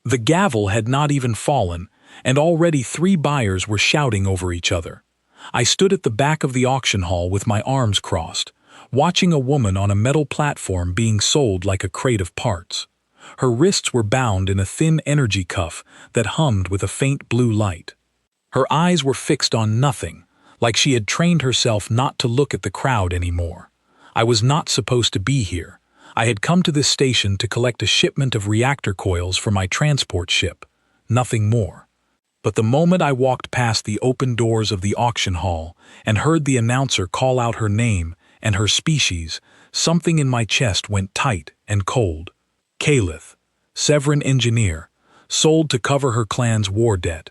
The gavel had not even fallen, and already 3 buyers were shouting over each other. I stood at the back of the auction hall with my arms crossed, watching a woman on a metal platform being sold like a crate of parts. Her wrists were bound in a thin energy cuff that hummed with a faint blue light. Her eyes were fixed on nothing, like she had trained herself not to look at the crowd anymore. I was not supposed to be here. I had come to this station to collect a shipment of reactor coils for my transport ship, nothing more. But the moment I walked past the open doors of the auction hall and heard the announcer call out her name and her species, something in my chest went tight and cold. Calith, Severan engineer, sold to cover her clan's war debt.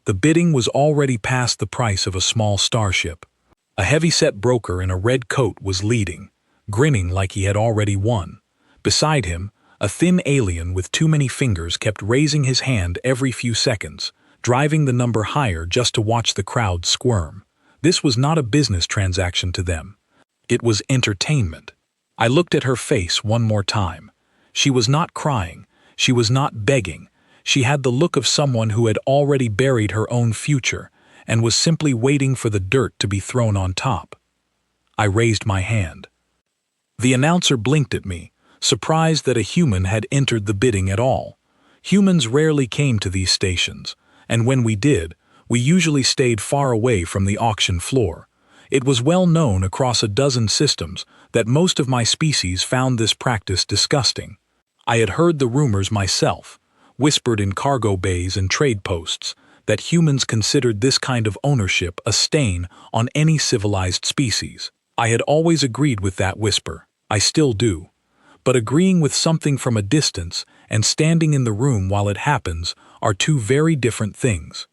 The bidding was already past the price of a small starship. A heavy-set broker in a red coat was leading, grinning like he had already won. Beside him, a thin alien with too many fingers kept raising his hand every few seconds, driving the number higher just to watch the crowd squirm. This was not a business transaction to them. It was entertainment. I looked at her face one more time. She was not crying. She was not begging. She had the look of someone who had already buried her own future and was simply waiting for the dirt to be thrown on top. I raised my hand. The announcer blinked at me, surprised that a human had entered the bidding at all. Humans rarely came to these stations, and when we did, we usually stayed far away from the auction floor. It was well known across a dozen systems that most of my species found this practice disgusting. I had heard the rumors myself, whispered in cargo bays and trade posts, that humans considered this kind of ownership a stain on any civilized species. I had always agreed with that whisper. I still do. But agreeing with something from a distance and standing in the room while it happens are 2 very different things.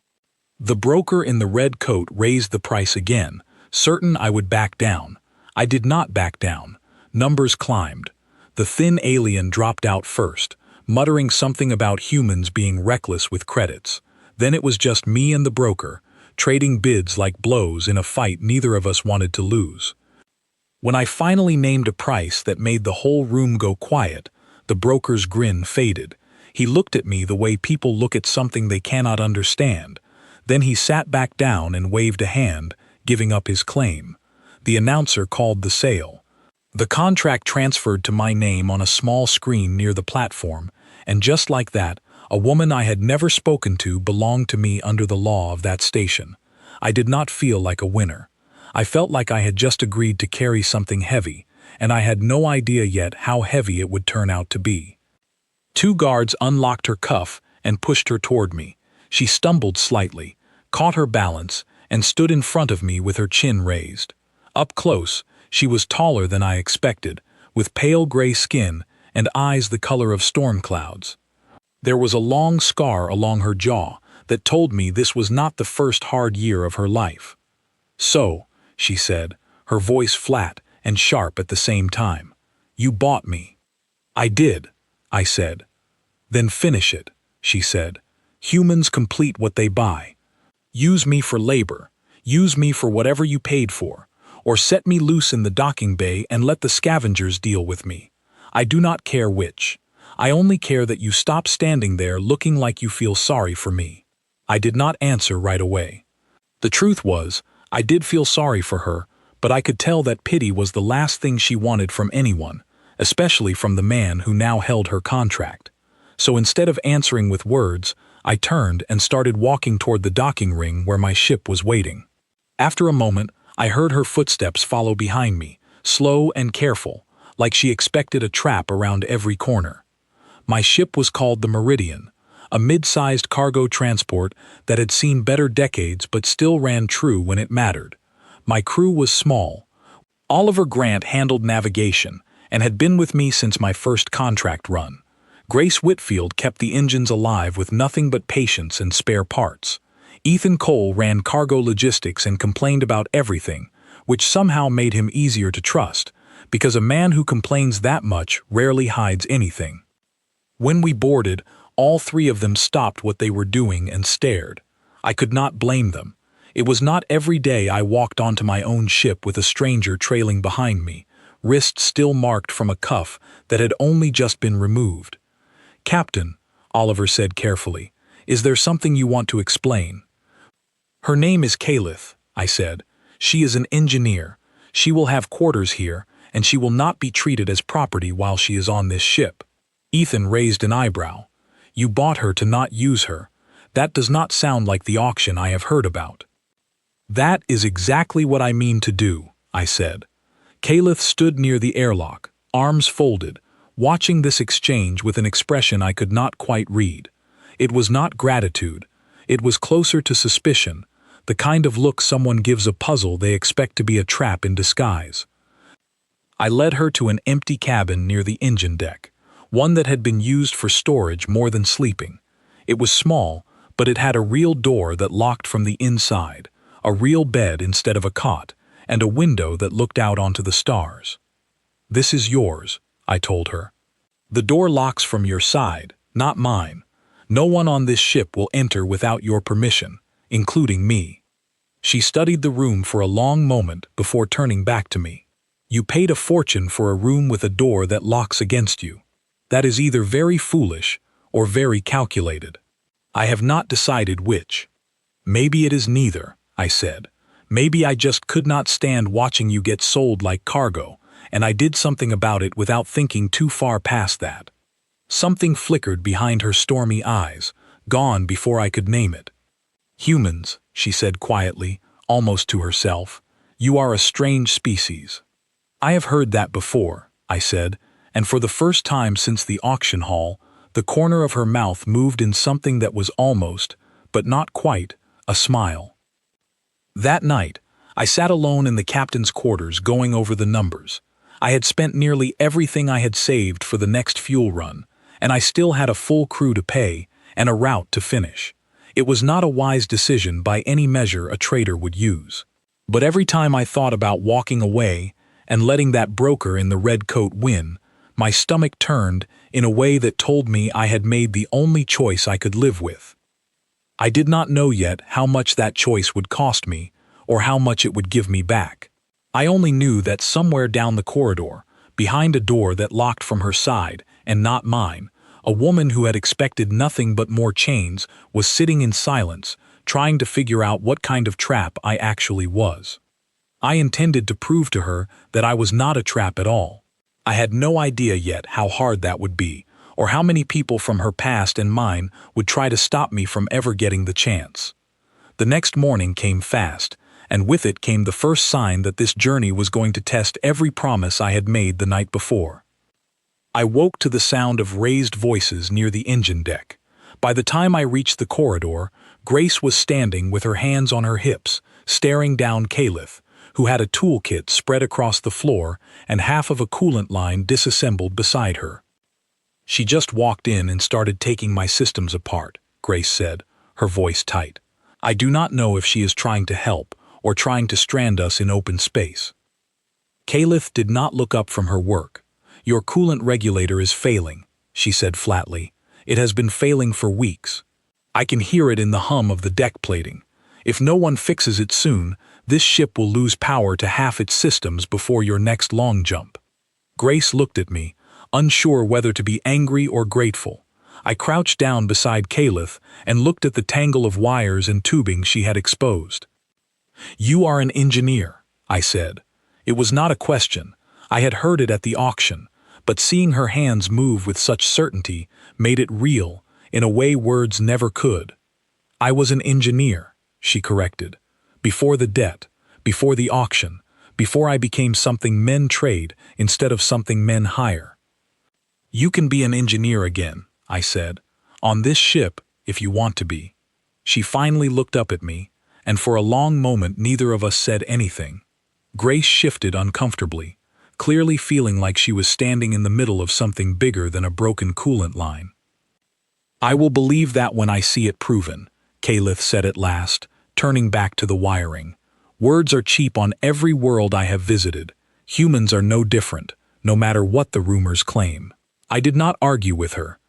The broker in the red coat raised the price again, certain I would back down. I did not back down. Numbers climbed. The thin alien dropped out first, muttering something about humans being reckless with credits. Then it was just me and the broker, trading bids like blows in a fight neither of us wanted to lose. When I finally named a price that made the whole room go quiet, the broker's grin faded. He looked at me the way people look at something they cannot understand. Then he sat back down and waved a hand, giving up his claim. The announcer called the sale. The contract transferred to my name on a small screen near the platform, and just like that, a woman I had never spoken to belonged to me under the law of that station. I did not feel like a winner. I felt like I had just agreed to carry something heavy, and I had no idea yet how heavy it would turn out to be. 2 guards unlocked her cuff and pushed her toward me. She stumbled slightly, caught her balance, and stood in front of me with her chin raised. Up close, she was taller than I expected, with pale gray skin and eyes the color of storm clouds. There was a long scar along her jaw that told me this was not the first hard year of her life. "So," she said, her voice flat and sharp at the same time, "you bought me." "I did," I said. "Then finish it," she said. "Humans complete what they buy. Use me for labor, use me for whatever you paid for, or set me loose in the docking bay and let the scavengers deal with me. I do not care which. I only care that you stop standing there looking like you feel sorry for me." I did not answer right away. The truth was, I did feel sorry for her, but I could tell that pity was the last thing she wanted from anyone, especially from the man who now held her contract. So instead of answering with words, I turned and started walking toward the docking ring where my ship was waiting. After a moment, I heard her footsteps follow behind me, slow and careful, like she expected a trap around every corner. My ship was called the Meridian, a mid-sized cargo transport that had seen better decades but still ran true when it mattered. My crew was small. Oliver Grant handled navigation and had been with me since my first contract run. Grace Whitfield kept the engines alive with nothing but patience and spare parts. Ethan Cole ran cargo logistics and complained about everything, which somehow made him easier to trust, because a man who complains that much rarely hides anything. When we boarded, all 3 of them stopped what they were doing and stared. I could not blame them. It was not every day I walked onto my own ship with a stranger trailing behind me, wrist still marked from a cuff that had only just been removed. "Captain, Oliver said carefully. Is there something you want to explain? Her name is Kalith, I said. She is an engineer. She will have quarters here, and she will not be treated as property while she is on this ship. Ethan raised an eyebrow. You bought her to not use her. That does not sound like the auction I have heard about. That is exactly what I mean to do, I said. Kalith stood near the airlock, arms folded, watching this exchange with an expression I could not quite read. It was not gratitude. It was closer to suspicion, the kind of look someone gives a puzzle they expect to be a trap in disguise. I led her to an empty cabin near the engine deck, one that had been used for storage more than sleeping. It was small, but it had a real door that locked from the inside, a real bed instead of a cot, and a window that looked out onto the stars. This is yours, I told her. The door locks from your side, not mine. No one on this ship will enter without your permission, including me. She studied the room for a long moment before turning back to me. You paid a fortune for a room with a door that locks against you. That is either very foolish or very calculated. I have not decided which. Maybe it is neither, I said. Maybe I just could not stand watching you get sold like cargo, and I did something about it without thinking too far past that. Something flickered behind her stormy eyes, gone before I could name it. Humans, she said quietly, almost to herself, you are a strange species. I have heard that before, I said, and for the first time since the auction hall, the corner of her mouth moved in something that was almost, but not quite, a smile. That night, I sat alone in the captain's quarters going over the numbers. I had spent nearly everything I had saved for the next fuel run, and I still had a full crew to pay and a route to finish. It was not a wise decision by any measure a trader would use. But every time I thought about walking away and letting that broker in the red coat win, my stomach turned in a way that told me I had made the only choice I could live with. I did not know yet how much that choice would cost me or how much it would give me back. I only knew that somewhere down the corridor, behind a door that locked from her side and not mine, a woman who had expected nothing but more chains was sitting in silence, trying to figure out what kind of trap I actually was. I intended to prove to her that I was not a trap at all. I had no idea yet how hard that would be, or how many people from her past and mine would try to stop me from ever getting the chance. The next morning came fast, and with it came the first sign that this journey was going to test every promise I had made the night before. I woke to the sound of raised voices near the engine deck. By the time I reached the corridor, Grace was standing with her hands on her hips, staring down Kalith, who had a toolkit spread across the floor and half of a coolant line disassembled beside her. She just walked in and started taking my systems apart, Grace said, her voice tight. I do not know if she is trying to help or trying to strand us in open space. Kalith did not look up from her work. Your coolant regulator is failing, she said flatly. It has been failing for weeks. I can hear it in the hum of the deck plating. If no one fixes it soon, this ship will lose power to half its systems before your next long jump. Grace looked at me, unsure whether to be angry or grateful. I crouched down beside Kalith and looked at the tangle of wires and tubing she had exposed. You are an engineer, I said. It was not a question. I had heard it at the auction, but seeing her hands move with such certainty made it real in a way words never could. I was an engineer, she corrected. Before the debt, before the auction, before I became something men trade instead of something men hire. You can be an engineer again, I said, on this ship if you want to be. She finally looked up at me, and for a long moment neither of us said anything. Grace shifted uncomfortably, clearly feeling like she was standing in the middle of something bigger than a broken coolant line. I will believe that when I see it proven, Kalith said at last, turning back to the wiring. Words are cheap on every world I have visited. Humans are no different, no matter what the rumors claim. I did not argue with her.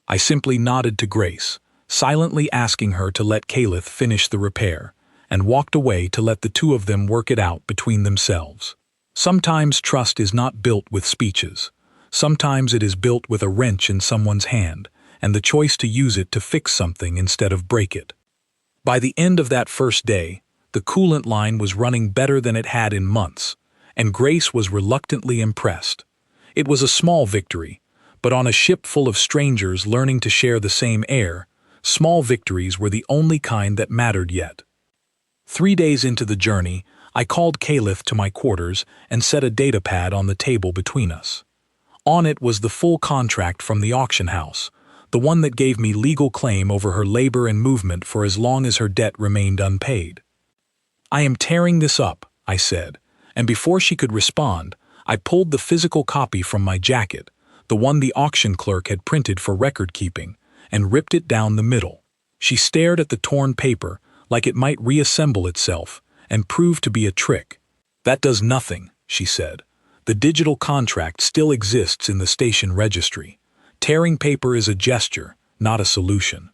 I simply nodded to Grace, silently asking her to let Kalith finish the repair, and walked away to let the two of them work it out between themselves. Sometimes trust is not built with speeches. Sometimes it is built with a wrench in someone's hand, and the choice to use it to fix something instead of break it. By the end of that first day, the coolant line was running better than it had in months, and Grace was reluctantly impressed. It was a small victory, but on a ship full of strangers learning to share the same air, small victories were the only kind that mattered yet. 3 days into the journey, I called Caliph to my quarters and set a data pad on the table between us. On it was the full contract from the auction house, the one that gave me legal claim over her labor and movement for as long as her debt remained unpaid. "I am tearing this up," I said, and before she could respond, I pulled the physical copy from my jacket, the one the auction clerk had printed for record-keeping, and ripped it down the middle. She stared at the torn paper like it might reassemble itself, and prove to be a trick. "That does nothing," she said. "The digital contract still exists in the station registry. Tearing paper is a gesture, not a solution."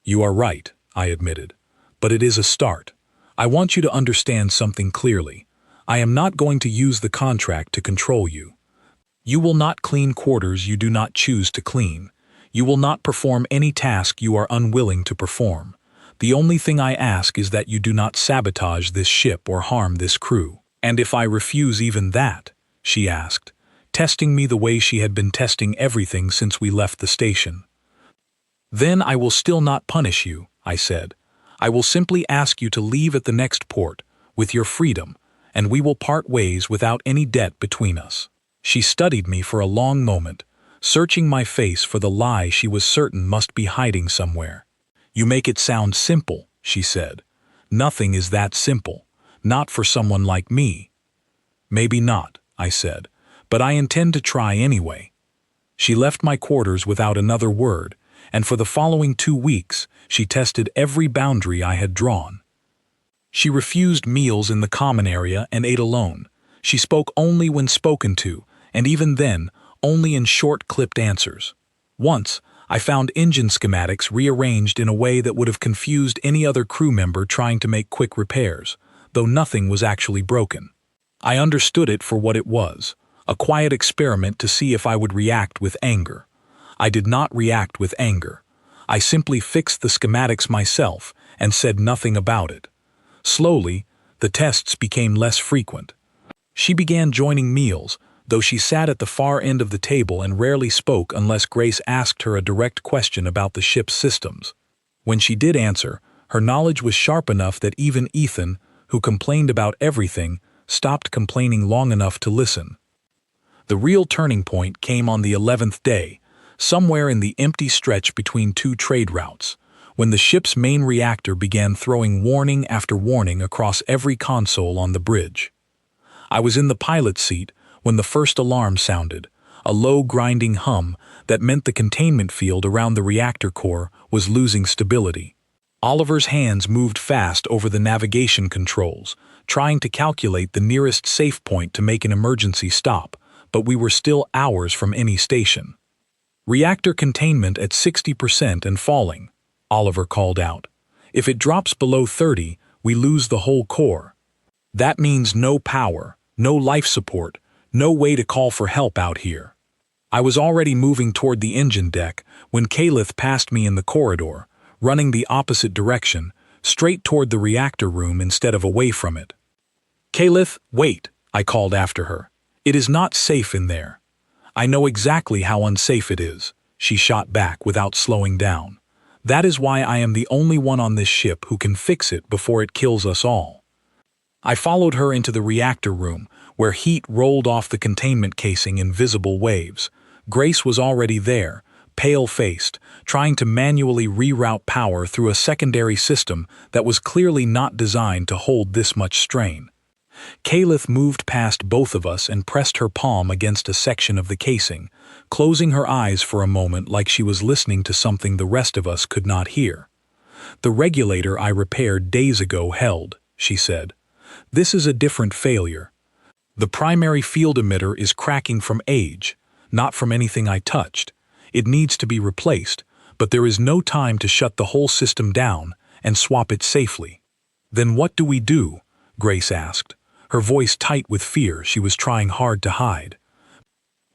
"You are right," I admitted. "But it is a start. I want you to understand something clearly. I am not going to use the contract to control you. You will not clean quarters you do not choose to clean. You will not perform any task you are unwilling to perform. The only thing I ask is that you do not sabotage this ship or harm this crew." "And if I refuse even that?" she asked, testing me the way she had been testing everything since we left the station. "Then I will still not punish you," I said. "I will simply ask you to leave at the next port, with your freedom, and we will part ways without any debt between us." She studied me for a long moment, searching my face for the lie she was certain must be hiding somewhere. "You make it sound simple," she said. "Nothing is that simple, not for someone like me." "Maybe not," I said, "but I intend to try anyway." She left my quarters without another word, and for the following 2 weeks, she tested every boundary I had drawn. She refused meals in the common area and ate alone. She spoke only when spoken to, and even then, only in short clipped answers. Once, I found engine schematics rearranged in a way that would have confused any other crew member trying to make quick repairs, though nothing was actually broken. I understood it for what it was, a quiet experiment to see if I would react with anger. I did not react with anger. I simply fixed the schematics myself and said nothing about it. Slowly, the tests became less frequent. She began joining meals, though she sat at the far end of the table and rarely spoke unless Grace asked her a direct question about the ship's systems. When she did answer, her knowledge was sharp enough that even Ethan, who complained about everything, stopped complaining long enough to listen. The real turning point came on the 11th day, somewhere in the empty stretch between 2 trade routes, when the ship's main reactor began throwing warning after warning across every console on the bridge. I was in the pilot's seat when the first alarm sounded, a low grinding hum that meant the containment field around the reactor core was losing stability. Oliver's hands moved fast over the navigation controls, trying to calculate the nearest safe point to make an emergency stop, but we were still hours from any station. "Reactor containment at 60% and falling," Oliver called out. "If it drops below 30, we lose the whole core. That means no power, no life support, no way to call for help out here." I was already moving toward the engine deck when Caliph passed me in the corridor, running the opposite direction, straight toward the reactor room instead of away from it. "Caliph, wait," I called after her. "It is not safe in there." "I know exactly how unsafe it is," she shot back without slowing down. "That is why I am the only one on this ship who can fix it before it kills us all." I followed her into the reactor room, where heat rolled off the containment casing in visible waves. Grace was already there, pale-faced, trying to manually reroute power through a secondary system that was clearly not designed to hold this much strain. Caliph moved past both of us and pressed her palm against a section of the casing, closing her eyes for a moment like she was listening to something the rest of us could not hear. "The regulator I repaired days ago held," she said. "This is a different failure. The primary field emitter is cracking from age, not from anything I touched. It needs to be replaced, but there is no time to shut the whole system down and swap it safely." "Then what do we do?" Grace asked, her voice tight with fear she was trying hard to hide.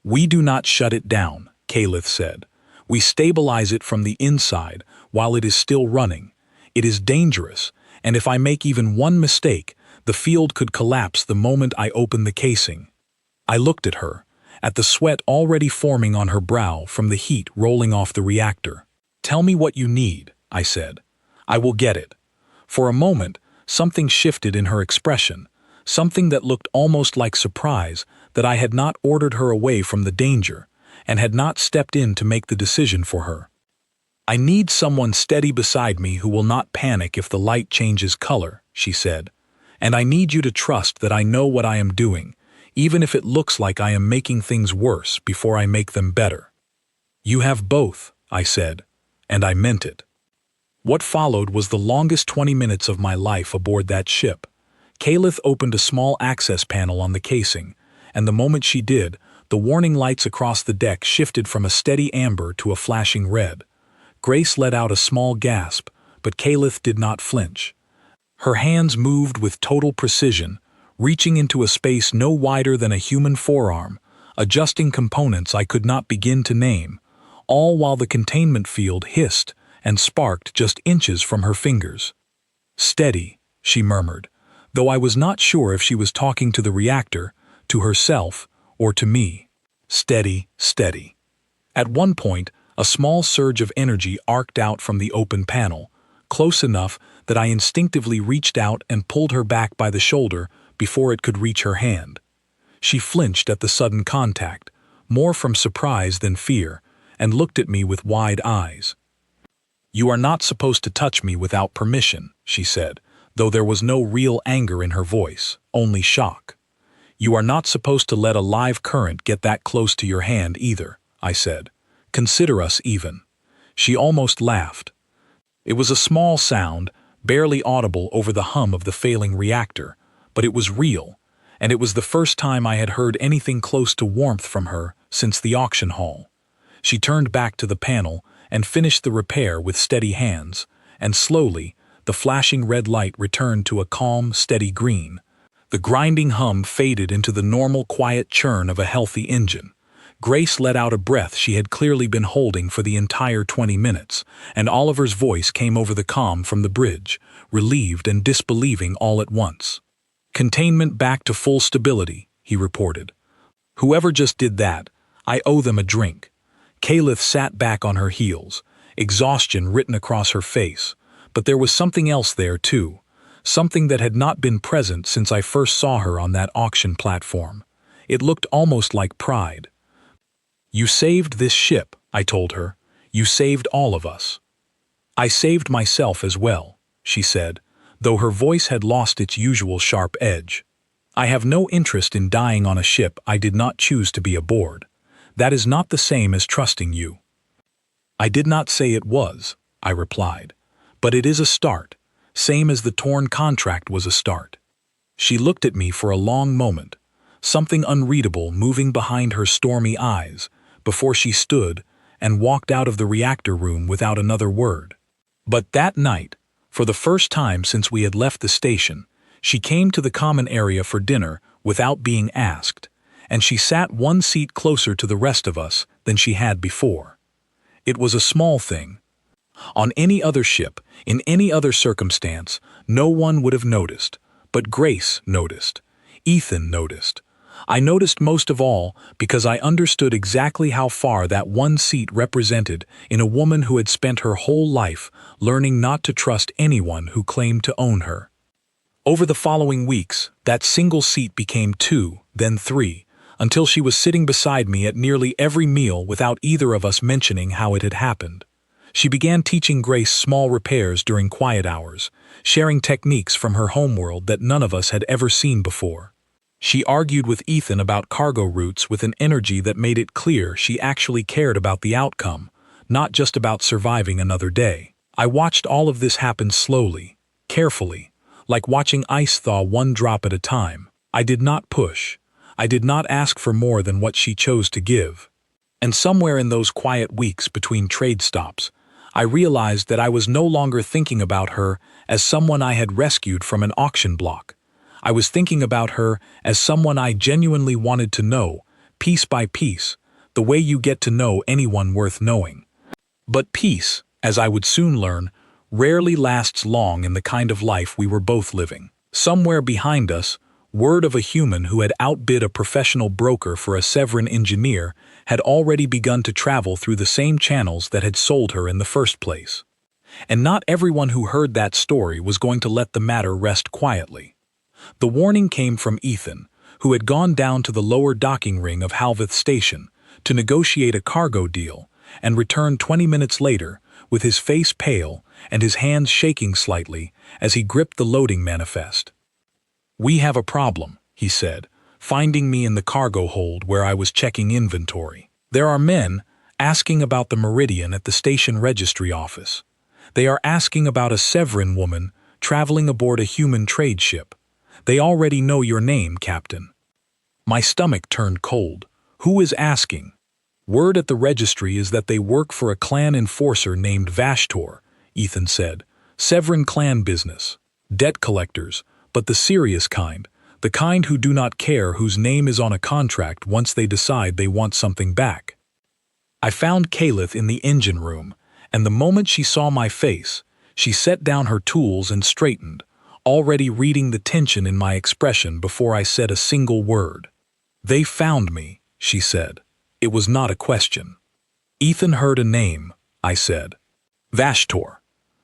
"We do not shut it down," Caliph said. We stabilize it from the inside while it is still running. It is dangerous, and if I make even one mistake, the field could collapse the moment I open the casing. I looked at her, at the sweat already forming on her brow from the heat rolling off the reactor. "Tell me what you need," I said. "I will get it." For a moment, something shifted in her expression, something that looked almost like surprise that I had not ordered her away from the danger, and had not stepped in to make the decision for her. "I need someone steady beside me who will not panic if the light changes color," she said. "And I need you to trust that I know what I am doing, even if it looks like I am making things worse before I make them better." "You have both," I said, and I meant it. What followed was the longest 20 minutes of my life aboard that ship. Kalith opened a small access panel on the casing, and the moment she did, the warning lights across the deck shifted from a steady amber to a flashing red. Grace let out a small gasp, but Kalith did not flinch. Her hands moved with total precision, reaching into a space no wider than a human forearm, adjusting components I could not begin to name, all while the containment field hissed and sparked just inches from her fingers. "Steady," she murmured, though I was not sure if she was talking to the reactor, to herself, or to me. "Steady, steady." At one point, a small surge of energy arced out from the open panel, close enough that I instinctively reached out and pulled her back by the shoulder before it could reach her hand. She flinched at the sudden contact, more from surprise than fear, and looked at me with wide eyes. "You are not supposed to touch me without permission," she said, though there was no real anger in her voice, only shock. "You are not supposed to let a live current get that close to your hand either," I said. "Consider us even." She almost laughed. It was a small sound, barely audible over the hum of the failing reactor, but it was real, and it was the first time I had heard anything close to warmth from her since the auction hall. She turned back to the panel and finished the repair with steady hands, and slowly, the flashing red light returned to a calm, steady green. The grinding hum faded into the normal, quiet churn of a healthy engine. Grace let out a breath she had clearly been holding for the entire 20 minutes, and Oliver's voice came over the comm from the bridge, relieved and disbelieving all at once. "Containment back to full stability," he reported. "Whoever just did that, I owe them a drink." Kalith sat back on her heels, exhaustion written across her face, but there was something else there too, something that had not been present since I first saw her on that auction platform. It looked almost like pride. "You saved this ship," I told her. "You saved all of us." "I saved myself as well," she said, though her voice had lost its usual sharp edge. "I have no interest in dying on a ship I did not choose to be aboard. That is not the same as trusting you." "I did not say it was," I replied, "but it is a start, same as the torn contract was a start." She looked at me for a long moment, something unreadable moving behind her stormy eyes, before she stood and walked out of the reactor room without another word. But that night, for the first time since we had left the station, she came to the common area for dinner without being asked, and she sat one seat closer to the rest of us than she had before. It was a small thing. On any other ship, in any other circumstance, no one would have noticed, but Grace noticed. Ethan noticed. I noticed most of all because I understood exactly how far that one seat represented in a woman who had spent her whole life learning not to trust anyone who claimed to own her. Over the following weeks, that single seat became 2, then 3, until she was sitting beside me at nearly every meal without either of us mentioning how it had happened. She began teaching Grace small repairs during quiet hours, sharing techniques from her homeworld that none of us had ever seen before. She argued with Ethan about cargo routes with an energy that made it clear she actually cared about the outcome, not just about surviving another day. I watched all of this happen slowly, carefully, like watching ice thaw one drop at a time. I did not push. I did not ask for more than what she chose to give. And somewhere in those quiet weeks between trade stops, I realized that I was no longer thinking about her as someone I had rescued from an auction block. I was thinking about her as someone I genuinely wanted to know, piece by piece, the way you get to know anyone worth knowing, But peace, as I would soon learn, rarely lasts long in the kind of life we were both living. Somewhere behind us, word of a human who had outbid a professional broker for a Severan engineer had already begun to travel through the same channels that had sold her in the first place. And not everyone who heard that story was going to let the matter rest quietly. The warning came from Ethan, who had gone down to the lower docking ring of Halveth Station to negotiate a cargo deal and returned 20 minutes later with his face pale and his hands shaking slightly as he gripped the loading manifest. "We have a problem," he said, finding me in the cargo hold where I was checking inventory. "There are men asking about the Meridian at the station registry office. They are asking about a Severan woman traveling aboard a human trade ship. They already know your name, Captain." My stomach turned cold. "Who is asking?" "Word at the registry is that they work for a clan enforcer named Vashtor," Ethan said. "Severan clan business. Debt collectors, but the serious kind, the kind who do not care whose name is on a contract once they decide they want something back." I found Calith in the engine room, and the moment she saw my face, she set down her tools and straightened, already reading the tension in my expression before I said a single word. "They found me," she said. It was not a question. "Ethan heard a name," I said. "Vashtor."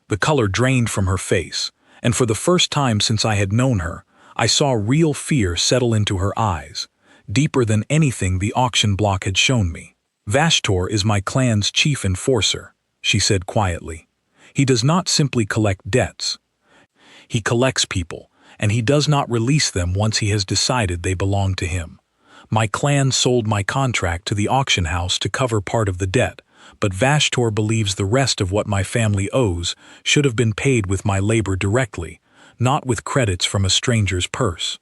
The color drained from her face, and for the first time since I had known her, I saw real fear settle into her eyes, deeper than anything the auction block had shown me. "Vashtor is my clan's chief enforcer," she said quietly. "He does not simply collect debts. He collects people, and he does not release them once he has decided they belong to him. My clan sold my contract to the auction house to cover part of the debt, but Vashtor believes the rest of what my family owes should have been paid with my labor directly, not with credits from a stranger's purse."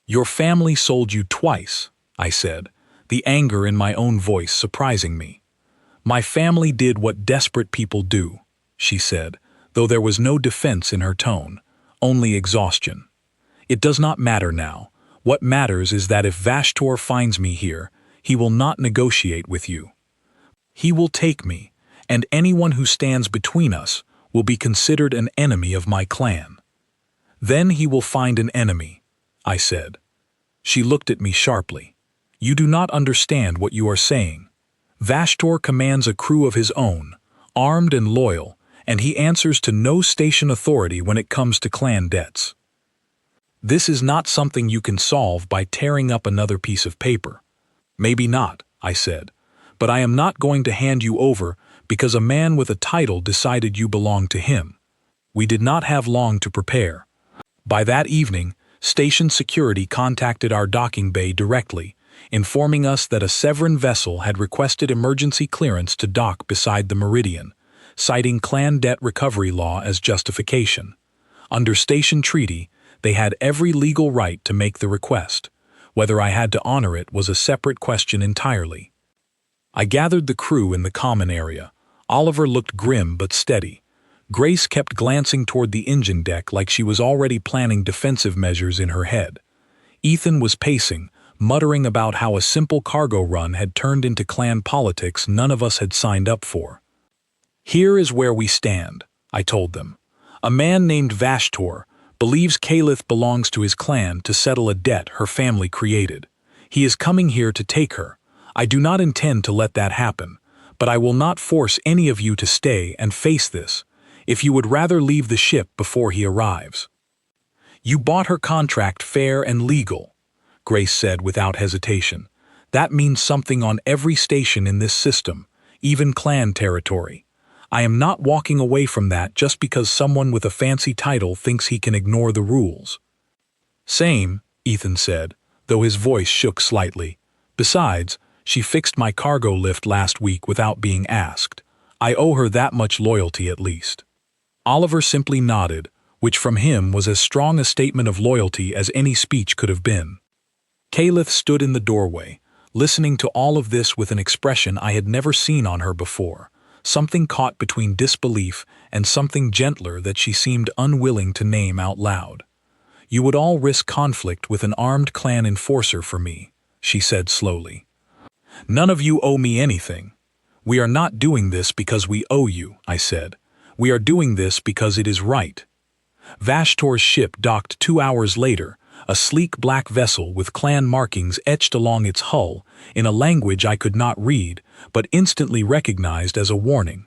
"Your family sold you twice," I said, the anger in my own voice surprising me. "My family did what desperate people do," she said, though there was no defense in her tone, only exhaustion. "It does not matter now. What matters is that if Vashtor finds me here, he will not negotiate with you. He will take me, and anyone who stands between us will be considered an enemy of my clan." "Then he will find an enemy," I said. She looked at me sharply. "You do not understand what you are saying. Vashtor commands a crew of his own, armed and loyal, and he answers to no station authority when it comes to clan debts. This is not something you can solve by tearing up another piece of paper." "Maybe not," I said, "but I am not going to hand you over because a man with a title decided you belonged to him." We did not have long to prepare. By that evening, station security contacted our docking bay directly, informing us that a Severan vessel had requested emergency clearance to dock beside the Meridian, citing clan debt recovery law as justification. Under station treaty, they had every legal right to make the request. Whether I had to honor it was a separate question entirely. I gathered the crew in the common area. Oliver looked grim but steady. Grace kept glancing toward the engine deck like she was already planning defensive measures in her head. Ethan was pacing, muttering about how a simple cargo run had turned into clan politics none of us had signed up for. "Here is where we stand," I told them. "A man named Vashtor believes Calith belongs to his clan to settle a debt her family created. He is coming here to take her. I do not intend to let that happen, but I will not force any of you to stay and face this, if you would rather leave the ship before he arrives." "You bought her contract fair and legal," Grace said without hesitation. "That means something on every station in this system, even clan territory. I am not walking away from that just because someone with a fancy title thinks he can ignore the rules." "Same," Ethan said, though his voice shook slightly. "Besides, she fixed my cargo lift last week without being asked. I owe her that much loyalty at least." Oliver simply nodded, which from him was as strong a statement of loyalty as any speech could have been. Calith stood in the doorway, listening to all of this with an expression I had never seen on her before. Something caught between disbelief and something gentler that she seemed unwilling to name out loud. "You would all risk conflict with an armed clan enforcer for me," she said slowly. "None of you owe me anything. "We are not doing this because we owe you," I said. "We are doing this because it is right." Vashtor's ship docked 2 hours later, a sleek black vessel with clan markings etched along its hull in a language I could not read, but instantly recognized as a warning.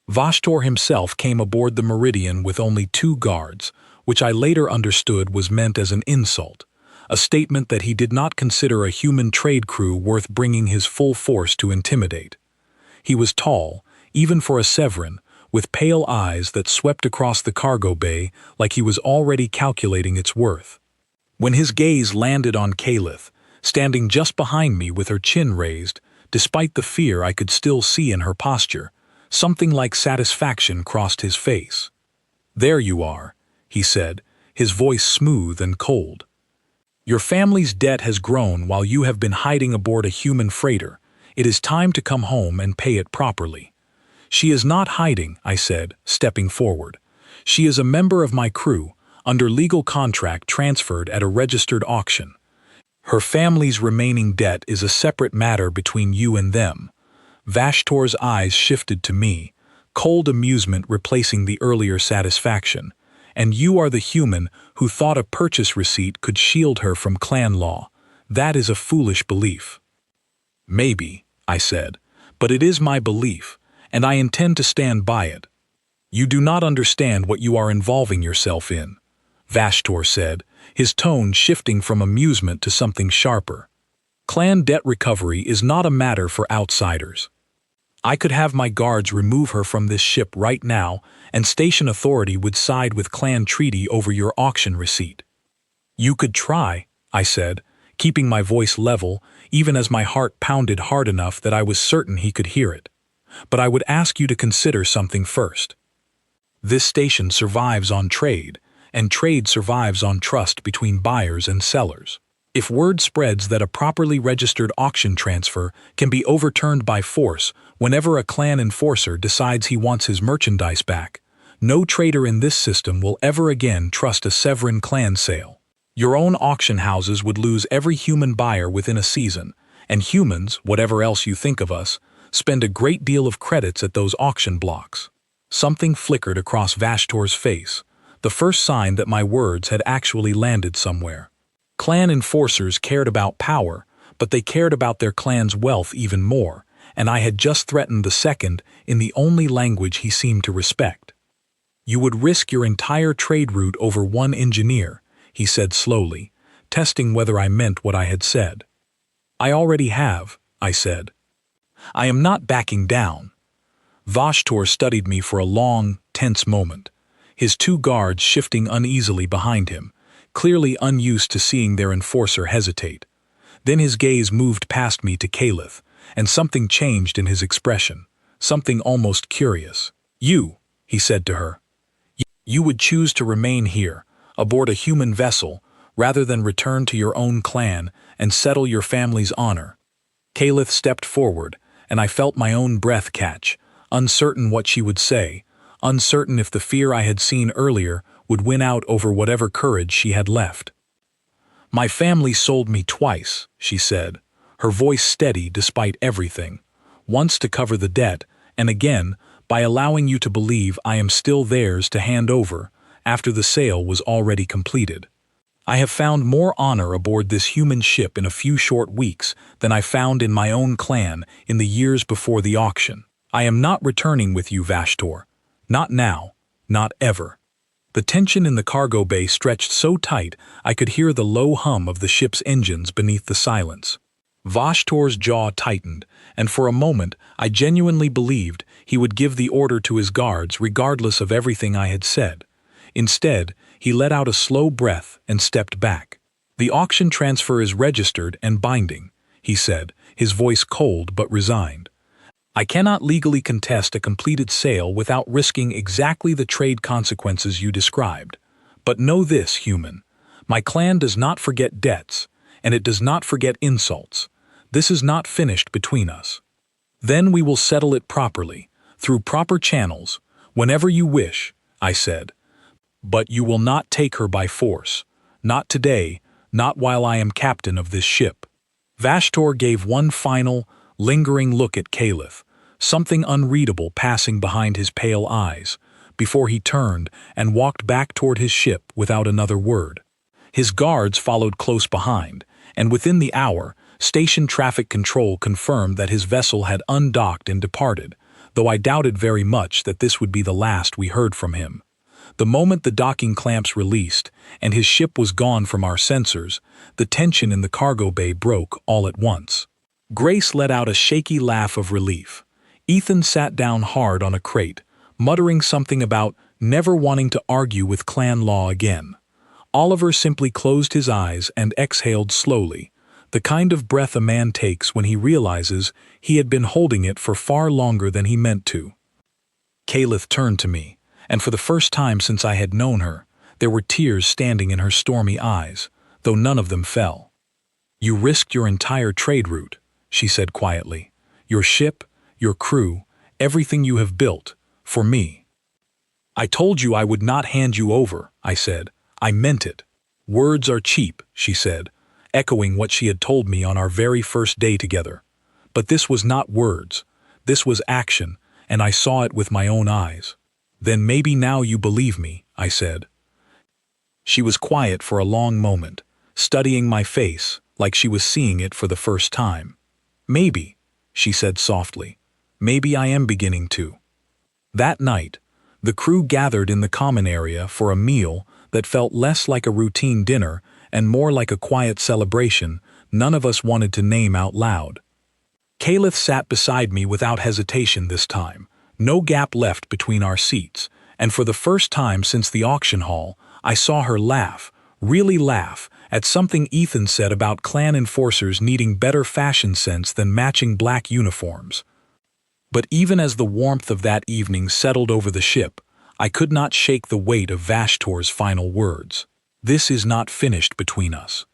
Vashtor himself came aboard the Meridian with only 2 guards, which I later understood was meant as an insult, a statement that he did not consider a human trade crew worth bringing his full force to intimidate. He was tall, even for a Severan, with pale eyes that swept across the cargo bay like he was already calculating its worth. When his gaze landed on Kalith, standing just behind me with her chin raised, despite the fear I could still see in her posture, something like satisfaction crossed his face. "There you are," he said, his voice smooth and cold. "Your family's debt has grown while you have been hiding aboard a human freighter. It is time to come home and pay it properly." "She is not hiding," I said, stepping forward. "She is a member of my crew, under legal contract transferred at a registered auction. Her family's remaining debt is a separate matter between you and them." Vashtor's eyes shifted to me, cold amusement replacing the earlier satisfaction. "And you are the human who thought a purchase receipt could shield her from clan law. That is a foolish belief." "Maybe," I said, "but it is my belief, and I intend to stand by it." "You do not understand what you are involving yourself in," Vashtor said, his tone shifting from amusement to something sharper. "Clan debt recovery is not a matter for outsiders. I could have my guards remove her from this ship right now, and station authority would side with clan treaty over your auction receipt." "You could try," I said, keeping my voice level, even as my heart pounded hard enough that I was certain he could hear it. "But I would ask you to consider something first. This station survives on trade, and trade survives on trust between buyers and sellers. If word spreads that a properly registered auction transfer can be overturned by force whenever a clan enforcer decides he wants his merchandise back, no trader in this system will ever again trust a Severan clan sale. Your own auction houses would lose every human buyer within a season, and humans, whatever else you think of us, spend a great deal of credits at those auction blocks." Something flickered across Vashtor's face, the first sign that my words had actually landed somewhere. Clan enforcers cared about power, but they cared about their clan's wealth even more, and I had just threatened the second in the only language he seemed to respect. "You would risk your entire trade route over one engineer," he said slowly, testing whether I meant what I had said. "I already have," I said. "I am not backing down." Vashtor studied me for a long, tense moment, his 2 guards shifting uneasily behind him, clearly unused to seeing their enforcer hesitate. Then his gaze moved past me to Kalith, and something changed in his expression, something almost curious. "You," he said to her, "you would choose to remain here, aboard a human vessel, rather than return to your own clan and settle your family's honor." Kalith stepped forward, and I felt my own breath catch, uncertain what she would say, uncertain if the fear I had seen earlier would win out over whatever courage she had left. "My family sold me twice," she said, her voice steady despite everything, "once to cover the debt, and again by allowing you to believe I am still theirs to hand over after the sale was already completed. I have found more honor aboard this human ship in a few short weeks than I found in my own clan in the years before the auction. I am not returning with you, Vashtor. Not now, not ever." The tension in the cargo bay stretched so tight I could hear the low hum of the ship's engines beneath the silence. Vashtor's jaw tightened, and for a moment I genuinely believed he would give the order to his guards regardless of everything I had said. Instead, he let out a slow breath and stepped back. "The auction transfer is registered and binding," he said, his voice cold but resigned. "I cannot legally contest a completed sale without risking exactly the trade consequences you described. But know this, human. My clan does not forget debts, and it does not forget insults. This is not finished between us. Then we will settle it properly, through proper channels, whenever you wish," I said. "But you will not take her by force. Not today, not while I am captain of this ship." Vashtor gave one final, lingering look at Kalith, something unreadable passing behind his pale eyes, before he turned and walked back toward his ship without another word. His guards followed close behind, and within the hour, station traffic control confirmed that his vessel had undocked and departed, though I doubted very much that this would be the last we heard from him. The moment the docking clamps released and his ship was gone from our sensors, the tension in the cargo bay broke all at once. Grace let out a shaky laugh of relief. Ethan sat down hard on a crate, muttering something about never wanting to argue with clan law again. Oliver simply closed his eyes and exhaled slowly, the kind of breath a man takes when he realizes he had been holding it for far longer than he meant to. Kalith turned to me, and for the first time since I had known her, there were tears standing in her stormy eyes, though none of them fell. "You risked your entire trade route," she said quietly. "Your ship, your crew, everything you have built, for me." "I told you I would not hand you over," I said. "I meant it." "Words are cheap," she said, echoing what she had told me on our very first day together. But this was not words. This was action, and I saw it with my own eyes. "Then maybe now you believe me," I said. She was quiet for a long moment, studying my face like she was seeing it for the first time. "Maybe," she said softly. "Maybe I am beginning to." That night, the crew gathered in the common area for a meal that felt less like a routine dinner and more like a quiet celebration none of us wanted to name out loud. Kalith sat beside me without hesitation this time, no gap left between our seats, and for the first time since the auction hall, I saw her laugh, really laugh, at something Ethan said about clan enforcers needing better fashion sense than matching black uniforms. But even as the warmth of that evening settled over the ship, I could not shake the weight of Vashtor's final words. "This is not finished between us."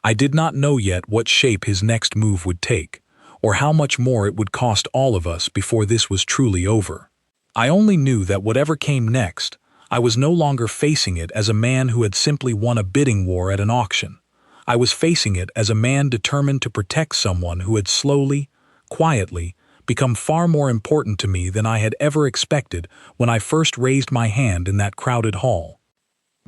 I did not know yet what shape his next move would take, or how much more it would cost all of us before this was truly over. I only knew that whatever came next, I was no longer facing it as a man who had simply won a bidding war at an auction. I was facing it as a man determined to protect someone who had slowly, quietly, become far more important to me than I had ever expected when I first raised my hand in that crowded hall.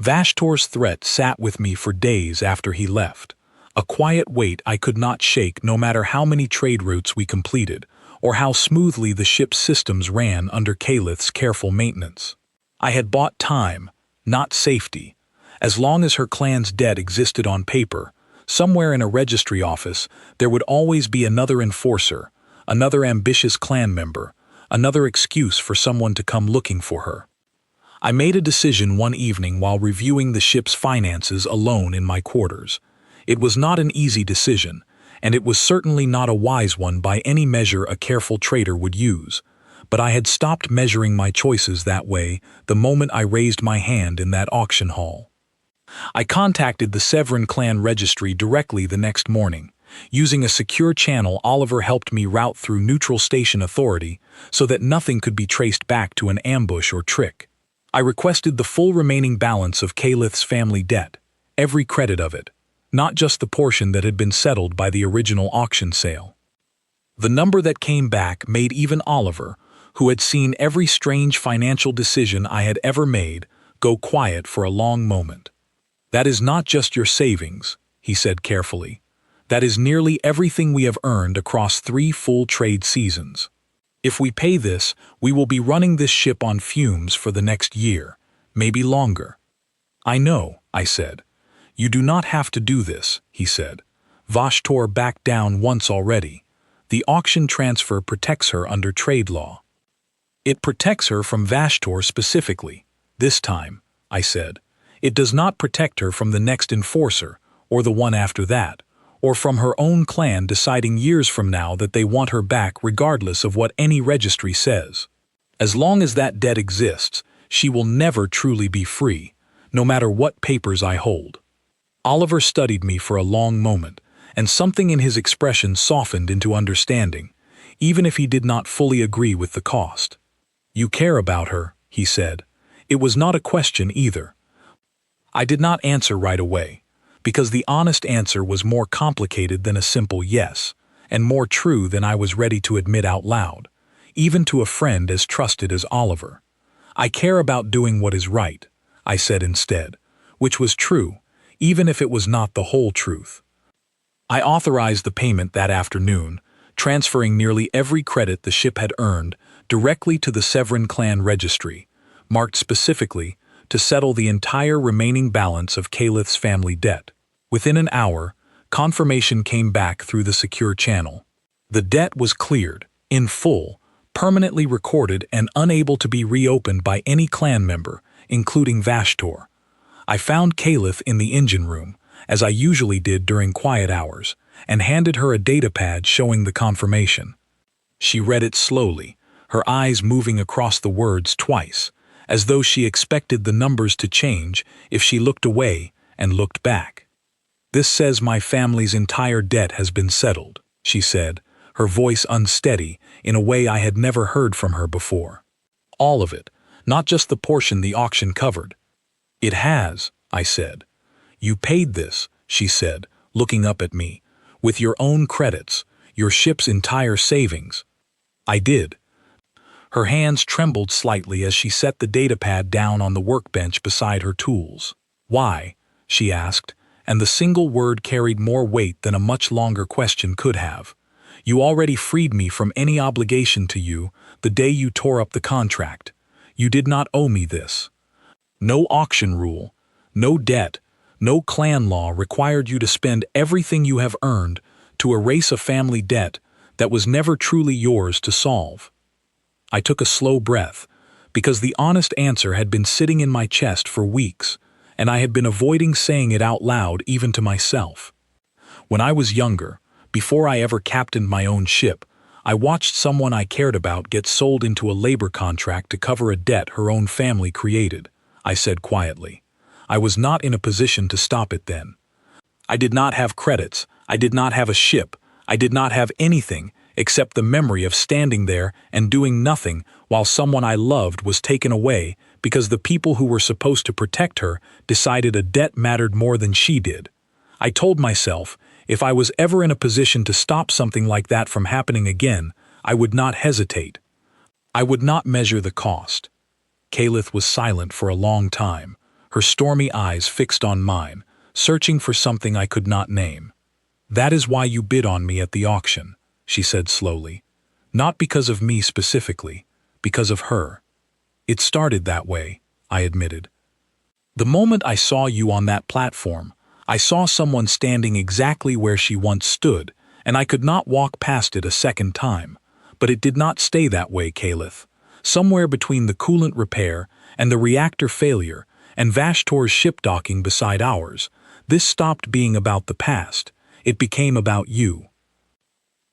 Vashtor's threat sat with me for days after he left, a quiet weight I could not shake no matter how many trade routes we completed, or how smoothly the ship's systems ran under Kalith's careful maintenance. I had bought time, not safety. As long as her clan's debt existed on paper, somewhere in a registry office, there would always be another enforcer, another ambitious clan member, another excuse for someone to come looking for her. I made a decision one evening while reviewing the ship's finances alone in my quarters. It was not an easy decision, and it was certainly not a wise one by any measure a careful trader would use, but I had stopped measuring my choices that way the moment I raised my hand in that auction hall. I contacted the Severin clan registry directly the next morning. Using a secure channel, Oliver helped me route through neutral station authority so that nothing could be traced back to an ambush or trick. I requested the full remaining balance of Kalith's family debt, every credit of it, not just the portion that had been settled by the original auction sale. The number that came back made even Oliver, who had seen every strange financial decision I had ever made, go quiet for a long moment. "That is not just your savings," he said carefully. "That is nearly everything we have earned across 3 full trade seasons. If we pay this, we will be running this ship on fumes for the next year, maybe longer." "I know," I said. "You do not have to do this," he said. "Vashtor backed down once already. The auction transfer protects her under trade law." "It protects her from Vashtor specifically, this time," I said. "It does not protect her from the next enforcer, or the one after that, or from her own clan deciding years from now that they want her back regardless of what any registry says. As long as that debt exists, she will never truly be free, no matter what papers I hold." Oliver studied me for a long moment, and something in his expression softened into understanding, even if he did not fully agree with the cost. "You care about her," he said. It was not a question either. I did not answer right away, because the honest answer was more complicated than a simple yes, and more true than I was ready to admit out loud. even to a friend as trusted as Oliver. I care about doing what is right, I said instead, which was true, even if it was not the whole truth. I authorized the payment that afternoon, transferring nearly every credit the ship had earned directly to the Severin clan registry, marked specifically to settle the entire remaining balance of Calith's family debt. Within an hour, confirmation came back through the secure channel. The debt was cleared, in full, permanently recorded and unable to be reopened by any clan member, including Vashtor. I found Calith in the engine room, as I usually did during quiet hours, and handed her a datapad showing the confirmation. She read it slowly, her eyes moving across the words twice, as though she expected the numbers to change if she looked away and looked back. "This says my family's entire debt has been settled," she said, her voice unsteady in a way I had never heard from her before. "All of it, not just the portion the auction covered." "It has," I said. "You paid this," she said, looking up at me, "with your own credits, your ship's entire savings." "I did." Her hands trembled slightly as she set the datapad down on the workbench beside her tools. "Why?" she asked, and the single word carried more weight than a much longer question could have. "You already freed me from any obligation to you the day you tore up the contract. You did not owe me this. No auction rule, no debt, no clan law required you to spend everything you have earned to erase a family debt that was never truly yours to solve." I took a slow breath, because the honest answer had been sitting in my chest for weeks, and I had been avoiding saying it out loud even to myself. When I was younger, before I ever captained my own ship, I watched someone I cared about get sold into a labor contract to cover a debt her own family created, I said quietly. I was not in a position to stop it then. I did not have credits, I did not have a ship, I did not have anything except the memory of standing there and doing nothing while someone I loved was taken away because the people who were supposed to protect her decided a debt mattered more than she did. I told myself, if I was ever in a position to stop something like that from happening again, I would not hesitate. I would not measure the cost. Calith was silent for a long time, her stormy eyes fixed on mine, searching for something I could not name. "That is why you bid on me at the auction," she said slowly. "Not because of me specifically, because of her." "It started that way," I admitted. "The moment I saw you on that platform, I saw someone standing exactly where she once stood, and I could not walk past it a second time. But it did not stay that way, Calith. Somewhere between the coolant repair and the reactor failure and Vashtor's ship docking beside ours, this stopped being about the past. It became about you."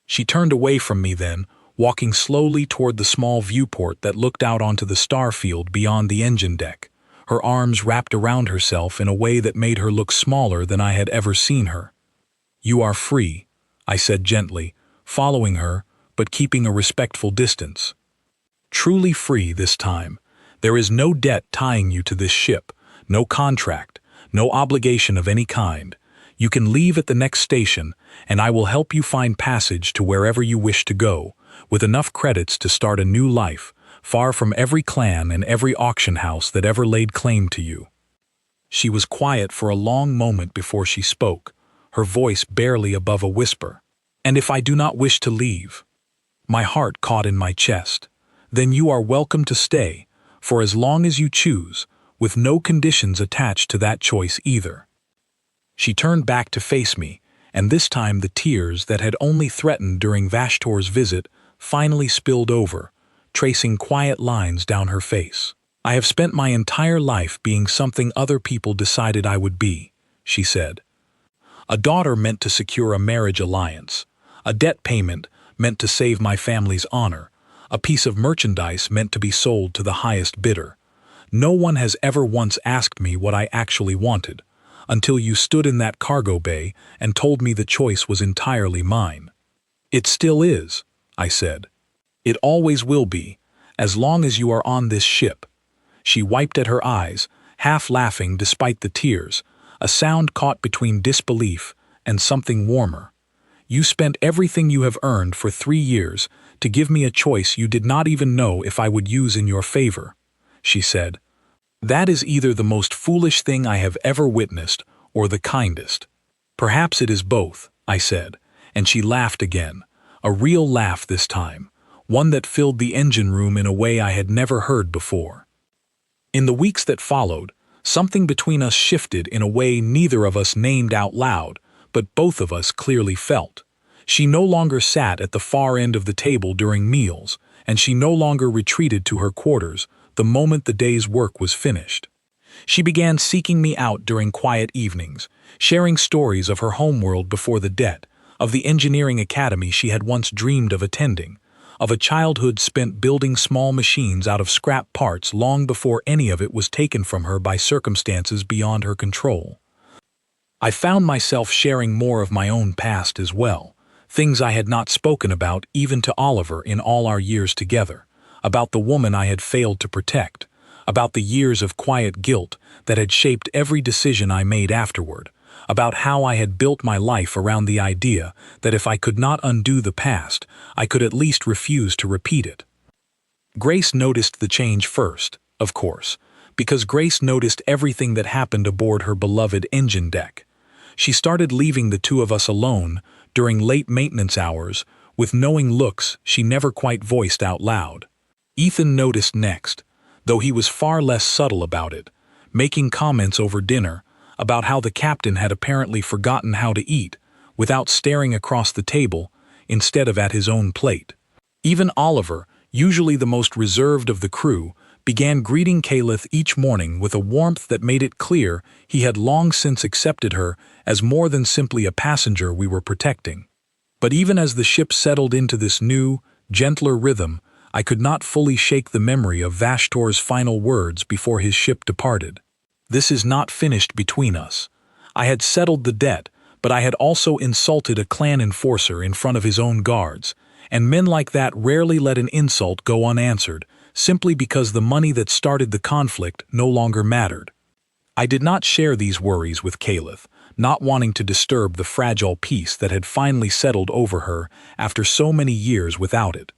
She turned away from me then, walking slowly toward the small viewport that looked out onto the star field beyond the engine deck, her arms wrapped around herself in a way that made her look smaller than I had ever seen her. "You are free," I said gently, following her, but keeping a respectful distance. "Truly free this time. There is no debt tying you to this ship, no contract, no obligation of any kind. You can leave at the next station, and I will help you find passage to wherever you wish to go, with enough credits to start a new life, far from every clan and every auction house that ever laid claim to you." She was quiet for a long moment before she spoke, her voice barely above a whisper. "And if I do not wish to leave?" My heart caught in my chest. "Then you are welcome to stay, for as long as you choose, with no conditions attached to that choice either." She turned back to face me, and this time the tears that had only threatened during Vashtor's visit finally spilled over, tracing quiet lines down her face. "I have spent my entire life being something other people decided I would be," she said. "A daughter meant to secure a marriage alliance, a debt payment meant to save my family's honor, a piece of merchandise meant to be sold to the highest bidder. No one has ever once asked me what I actually wanted, until you stood in that cargo bay and told me the choice was entirely mine." "It still is," I said. "It always will be, as long as you are on this ship." She wiped at her eyes, half laughing despite the tears, a sound caught between disbelief and something warmer. "You spent everything you have earned for 3 years to give me a choice you did not even know if I would use in your favor," she said. "That is either the most foolish thing I have ever witnessed or the kindest." "Perhaps it is both," I said, and she laughed again, a real laugh this time, one that filled the engine room in a way I had never heard before. In the weeks that followed, something between us shifted in a way neither of us named out loud, but both of us clearly felt. She no longer sat at the far end of the table during meals, and she no longer retreated to her quarters the moment the day's work was finished. She began seeking me out during quiet evenings, sharing stories of her homeworld before the debt, of the engineering academy she had once dreamed of attending, of a childhood spent building small machines out of scrap parts long before any of it was taken from her by circumstances beyond her control. I found myself sharing more of my own past as well, things I had not spoken about even to Oliver in all our years together, about the woman I had failed to protect, about the years of quiet guilt that had shaped every decision I made afterward, about how I had built my life around the idea that if I could not undo the past, I could at least refuse to repeat it. Grace noticed the change first, of course, because Grace noticed everything that happened aboard her beloved engine deck. She started leaving the two of us alone during late maintenance hours with knowing looks she never quite voiced out loud. Ethan noticed next, though he was far less subtle about it, making comments over dinner about how the captain had apparently forgotten how to eat without staring across the table instead of at his own plate. Even Oliver, usually the most reserved of the crew, began greeting Kalith each morning with a warmth that made it clear he had long since accepted her as more than simply a passenger we were protecting. But even as the ship settled into this new, gentler rhythm, I could not fully shake the memory of Vashtor's final words before his ship departed. "This is not finished between us. I had settled the debt, but I had also insulted a clan enforcer in front of his own guards, and men like that rarely let an insult go unanswered, simply because the money that started the conflict no longer mattered." I did not share these worries with Kalith, not wanting to disturb the fragile peace that had finally settled over her after so many years without it.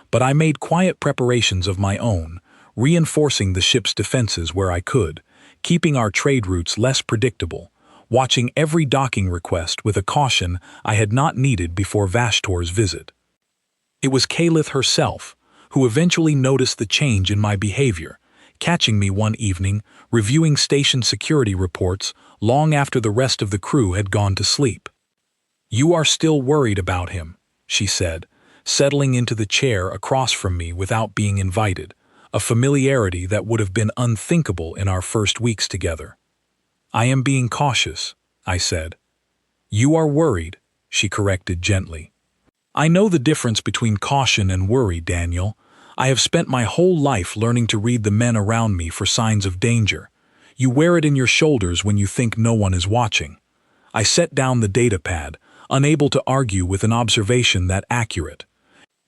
But I made quiet preparations of my own, reinforcing the ship's defenses where I could, keeping our trade routes less predictable, watching every docking request with a caution I had not needed before Vashtor's visit. It was Kalith herself who eventually noticed the change in my behavior, catching me one evening reviewing station security reports long after the rest of the crew had gone to sleep. "You are still worried about him," she said, settling into the chair across from me without being invited, a familiarity that would have been unthinkable in our first weeks together. "I am being cautious," I said. "You are worried," she corrected gently. "I know the difference between caution and worry, Daniel. I have spent my whole life learning to read the men around me for signs of danger. You wear it in your shoulders when you think no one is watching." I set down the data pad, unable to argue with an observation that accurate.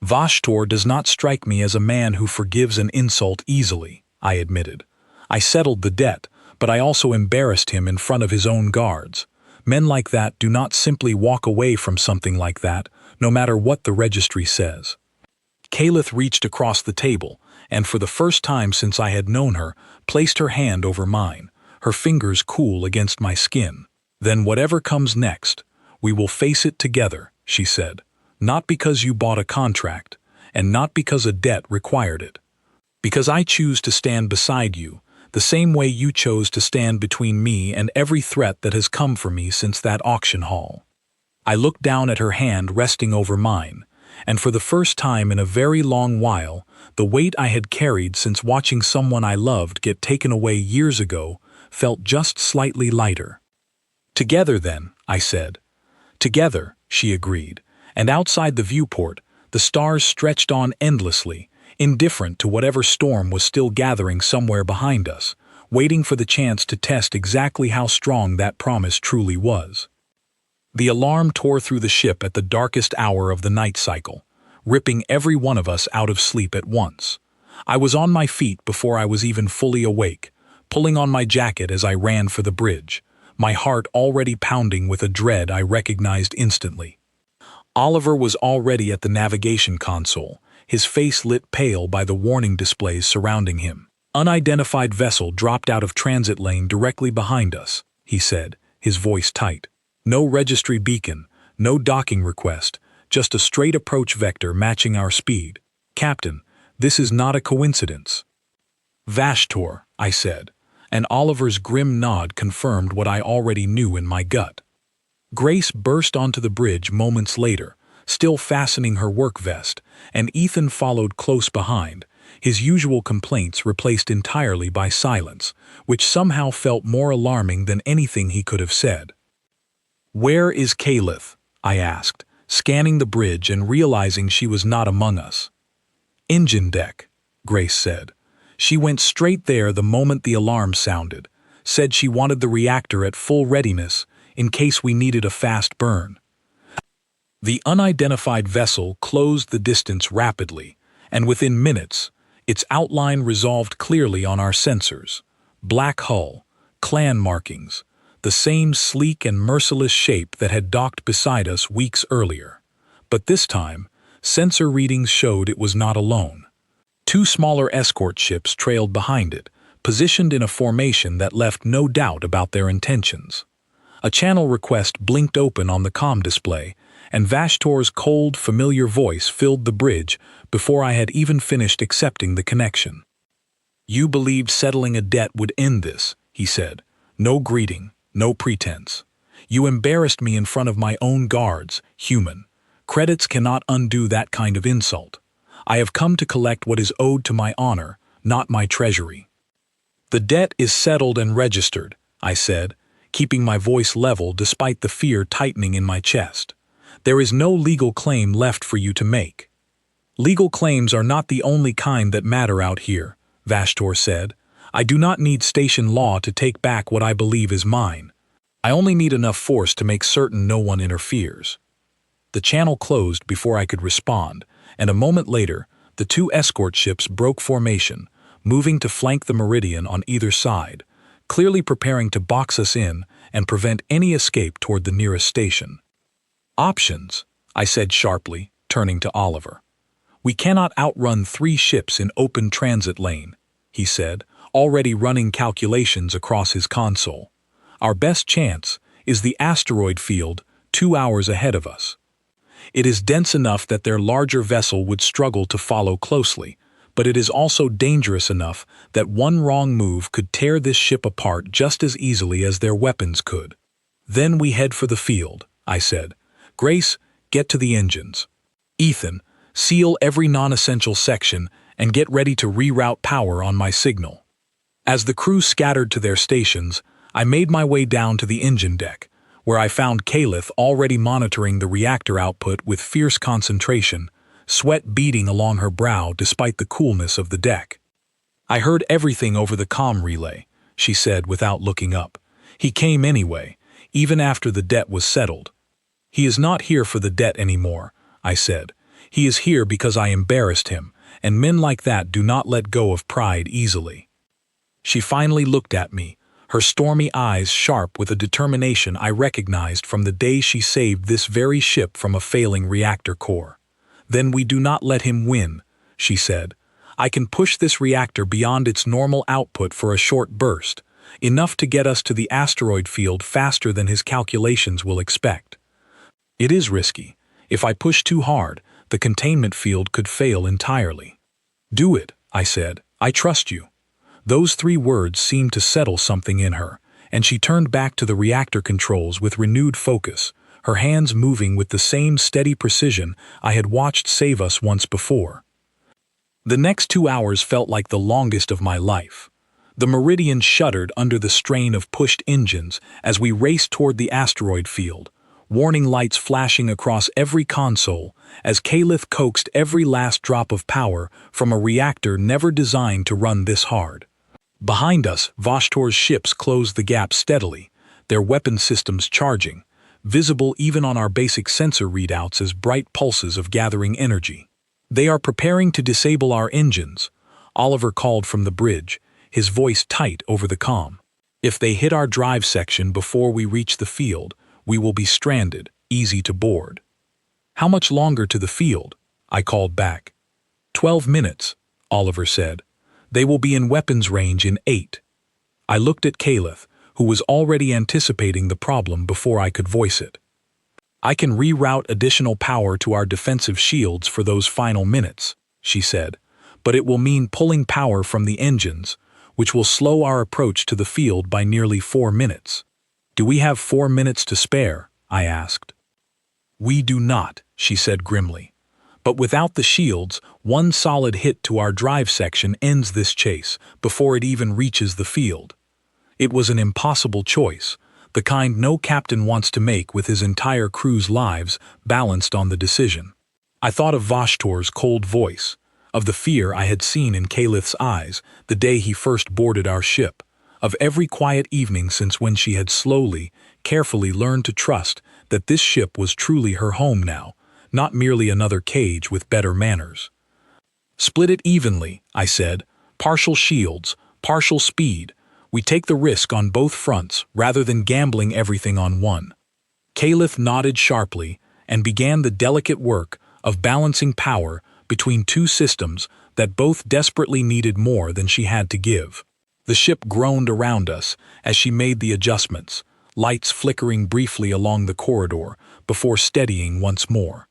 "Vashtor does not strike me as a man who forgives an insult easily," I admitted. "I settled the debt, but I also embarrassed him in front of his own guards. Men like that do not simply walk away from something like that, no matter what the registry says." Kalith reached across the table, and for the first time since I had known her, placed her hand over mine, her fingers cool against my skin. "Then whatever comes next, we will face it together," she said. "Not because you bought a contract, and not because a debt required it. Because I choose to stand beside you, the same way you chose to stand between me and every threat that has come for me since that auction hall." I looked down at her hand resting over mine, and for the first time in a very long while, the weight I had carried since watching someone I loved get taken away years ago felt just slightly lighter. "Together then," I said. "Together," she agreed, and outside the viewport, the stars stretched on endlessly, indifferent to whatever storm was still gathering somewhere behind us, waiting for the chance to test exactly how strong that promise truly was. The alarm tore through the ship at the darkest hour of the night cycle, ripping every one of us out of sleep at once. I was on my feet before I was even fully awake, pulling on my jacket as I ran for the bridge, my heart already pounding with a dread I recognized instantly. Oliver was already at the navigation console, his face lit pale by the warning displays surrounding him. "Unidentified vessel dropped out of transit lane directly behind us," he said, his voice tight. "No registry beacon, no docking request, just a straight approach vector matching our speed. Captain, this is not a coincidence." "Vashtor," I said, and Oliver's grim nod confirmed what I already knew in my gut. Grace burst onto the bridge moments later, still fastening her work vest, and Ethan followed close behind, his usual complaints replaced entirely by silence, which somehow felt more alarming than anything he could have said. "Where is Caliph?" I asked, scanning the bridge and realizing she was not among us. "Engine deck," Grace said. "She went straight there the moment the alarm sounded, said she wanted the reactor at full readiness in case we needed a fast burn." The unidentified vessel closed the distance rapidly, and within minutes, its outline resolved clearly on our sensors. Black hull, clan markings, the same sleek and merciless shape that had docked beside us weeks earlier. But this time, sensor readings showed it was not alone. Two smaller escort ships trailed behind it, positioned in a formation that left no doubt about their intentions. A channel request blinked open on the comm display, and Vashtor's cold, familiar voice filled the bridge before I had even finished accepting the connection. "You believed settling a debt would end this," he said. "No greeting, no pretense. You embarrassed me in front of my own guards, human. Credits cannot undo that kind of insult. I have come to collect what is owed to my honor, not my treasury." "The debt is settled and registered," I said, keeping my voice level despite the fear tightening in my chest. "There is no legal claim left for you to make." "Legal claims are not the only kind that matter out here," Vashtor said. "I do not need station law to take back what I believe is mine. I only need enough force to make certain no one interferes." The channel closed before I could respond, and a moment later, the two escort ships broke formation, moving to flank the meridian on either side, clearly preparing to box us in and prevent any escape toward the nearest station. "Options," I said sharply, turning to Oliver. "We cannot outrun 3 ships in open transit lane," he said, already running calculations across his console. "Our best chance is the asteroid field 2 hours ahead of us. It is dense enough that their larger vessel would struggle to follow closely, but it is also dangerous enough that one wrong move could tear this ship apart just as easily as their weapons could. Then we head for the field," I said. "Grace, get to the engines. Ethan, seal every non-essential section and get ready to reroute power on my signal." As the crew scattered to their stations, I made my way down to the engine deck, where I found Caliph already monitoring the reactor output with fierce concentration, sweat beading along her brow despite the coolness of the deck. "I heard everything over the comm relay," she said without looking up. "He came anyway, even after the debt was settled." "He is not here for the debt anymore," I said. "He is here because I embarrassed him, and men like that do not let go of pride easily." She finally looked at me, her stormy eyes sharp with a determination I recognized from the day she saved this very ship from a failing reactor core. "Then we do not let him win," she said. "I can push this reactor beyond its normal output for a short burst, enough to get us to the asteroid field faster than his calculations will expect. It is risky. If I push too hard, the containment field could fail entirely." "Do it," I said. "I trust you." Those 3 words seemed to settle something in her, and she turned back to the reactor controls with renewed focus, her hands moving with the same steady precision I had watched save us once before. The next 2 hours felt like the longest of my life. The meridian shuddered under the strain of pushed engines as we raced toward the asteroid field, warning lights flashing across every console as Caliph coaxed every last drop of power from a reactor never designed to run this hard. Behind us, Vashtor's ships closed the gap steadily, their weapon systems charging, visible even on our basic sensor readouts as bright pulses of gathering energy. "They are preparing to disable our engines," Oliver called from the bridge, his voice tight over the comm. "If they hit our drive section before we reach the field, we will be stranded, easy to board." "How much longer to the field?" I called back. 12 minutes, Oliver said. They will be in weapons range in 8. I looked at Caliph, who was already anticipating the problem before I could voice it. I can reroute additional power to our defensive shields for those final minutes, she said, but it will mean pulling power from the engines, which will slow our approach to the field by nearly 4 minutes. Do we have 4 minutes to spare? I asked. We do not, she said grimly. But without the shields, one solid hit to our drive section ends this chase before it even reaches the field. It was an impossible choice, the kind no captain wants to make with his entire crew's lives balanced on the decision. I thought of Vashtor's cold voice, of the fear I had seen in Caliph's eyes the day he first boarded our ship, of every quiet evening since when she had slowly, carefully learned to trust that this ship was truly her home now, not merely another cage with better manners. Split it evenly, I said, partial shields, partial speed. We take the risk on both fronts rather than gambling everything on one. Caliph nodded sharply and began the delicate work of balancing power between two systems that both desperately needed more than she had to give. The ship groaned around us as she made the adjustments, lights flickering briefly along the corridor before steadying once more.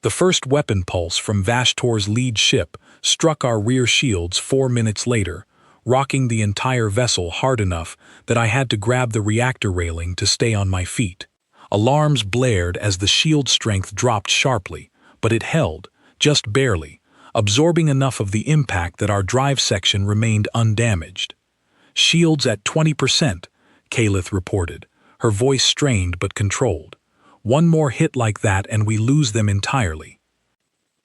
The first weapon pulse from Vashtor's lead ship struck our rear shields 4 minutes later, rocking the entire vessel hard enough that I had to grab the reactor railing to stay on my feet. Alarms blared as the shield strength dropped sharply, but it held, just barely, absorbing enough of the impact that our drive section remained undamaged. Shields at 20%, Caliph reported, her voice strained but controlled. One more hit like that and we lose them entirely.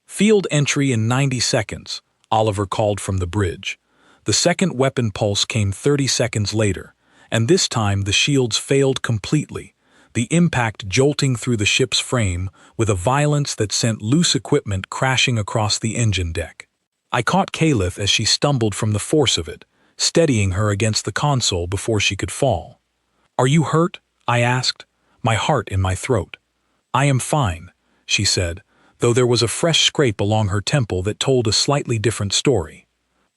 Field entry in 90 seconds, Oliver called from the bridge. The second weapon pulse came 30 seconds later, and this time the shields failed completely, the impact jolting through the ship's frame with a violence that sent loose equipment crashing across the engine deck. I caught Caliph as she stumbled from the force of it, steadying her against the console before she could fall. "Are you hurt?" I asked, my heart in my throat. "I am fine," she said, though there was a fresh scrape along her temple that told a slightly different story.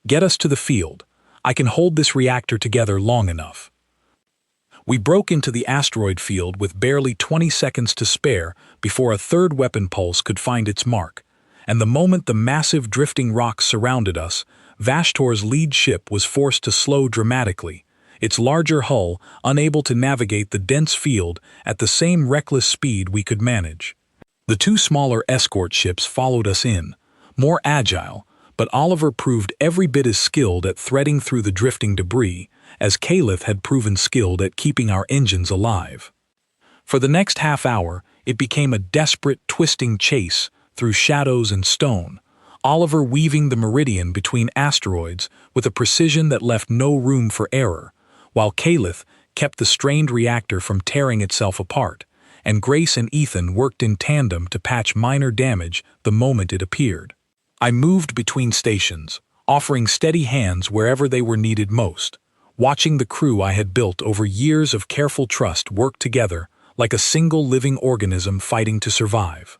"Get us to the field. I can hold this reactor together long enough." We broke into the asteroid field with barely 20 seconds to spare before a third weapon pulse could find its mark, and the moment the massive drifting rocks surrounded us, Vashtor's lead ship was forced to slow dramatically, its larger hull unable to navigate the dense field at the same reckless speed we could manage. The two smaller escort ships followed us in, more agile, but Oliver proved every bit as skilled at threading through the drifting debris as Caliph had proven skilled at keeping our engines alive. For the next half hour, it became a desperate, twisting chase through shadows and stone, Oliver weaving the meridian between asteroids with a precision that left no room for error, while Caliph kept the strained reactor from tearing itself apart, and Grace and Ethan worked in tandem to patch minor damage the moment it appeared. I moved between stations, offering steady hands wherever they were needed most, watching the crew I had built over years of careful trust work together like a single living organism fighting to survive.